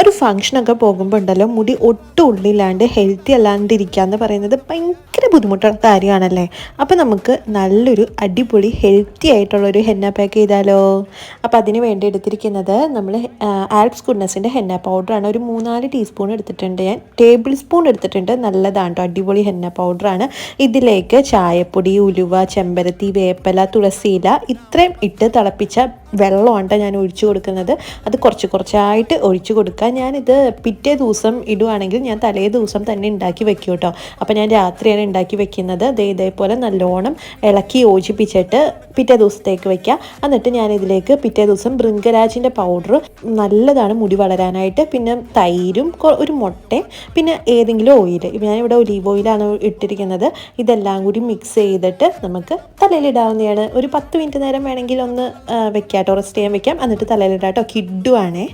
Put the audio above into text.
ഒരു ഫംഗ്ഷനൊക്കെ പോകുമ്പോൾ ഉണ്ടല്ലോ മുടി ഒട്ടും ഉള്ളില്ലാണ്ട് ഹെൽത്തി അല്ലാണ്ടിരിക്കുക എന്ന് പറയുന്നത് ഭയങ്കര ബുദ്ധിമുട്ടുള്ള കാര്യമാണല്ലേ. അപ്പോൾ നമുക്ക് നല്ലൊരു അടിപൊളി ഹെൽത്തി ആയിട്ടുള്ളൊരു ഹെന്ന പാക്ക് ചെയ്താലോ. അപ്പോൾ അതിന് വേണ്ടി എടുത്തിരിക്കുന്നത് നമ്മൾ ആൽപ്സ് ഗുഡ്നസിൻ്റെ ഹെന്ന പൗഡറാണ്. ഒരു 3-4 ടീസ്പൂൺ എടുത്തിട്ടുണ്ട്. ഞാൻ ടേബിൾ സ്പൂൺ എടുത്തിട്ടുണ്ട്. നല്ലതാണ് കേട്ടോ, അടിപൊളി ഹെന്ന പൗഡറാണ്. ഇതിലേക്ക് ചായപ്പൊടി, ഉലുവ, ചെമ്പരത്തി, വേപ്പല, തുളസിയില ഇത്രയും ഇട്ട് തിളപ്പിച്ച വെള്ളമാണ് ഞാൻ ഒഴിച്ചു കൊടുക്കുന്നത്. അത് കുറച്ചായിട്ട് ഒഴിച്ചു കൊടുക്കുക. ഞാനിത് പിറ്റേ ദിവസം ഇടുവാണെങ്കിൽ ഞാൻ തലേ ദിവസം തന്നെ ഉണ്ടാക്കി വെക്കും കേട്ടോ. അപ്പോൾ ഞാൻ രാത്രിയാണ് ഉണ്ടാക്കി വെക്കുന്നത്. ഇതേപോലെ നല്ലോണം ഇളക്കി യോജിപ്പിച്ചിട്ട് പിറ്റേ ദിവസത്തേക്ക് വെക്കുക. എന്നിട്ട് ഞാനിതിലേക്ക് പിറ്റേ ദിവസം ഭൃംഗരാജിൻ്റെ പൗഡർ നല്ലതാണ് മുടി വളരാനായിട്ട്. പിന്നെ തൈരും ഒരു മുട്ടയും പിന്നെ ഏതെങ്കിലും ഓയിൽ, ഞാനിവിടെ ഒലീവ് ഓയിലാണ് ഇട്ടിരിക്കുന്നത്. ഇതെല്ലാം കൂടി മിക്സ് ചെയ്തിട്ട് നമുക്ക് തലയിലിടാവുന്നതാണ്. ഒരു 10 മിനിറ്റ് നേരം വേണമെങ്കിൽ ഒന്ന് വെക്കാം കേട്ടോ, റെസ്റ്റ് ചെയ്യാൻ വെക്കാം. എന്നിട്ട് തലയിലിടാം കേട്ടോ. കിഡുവാണേ.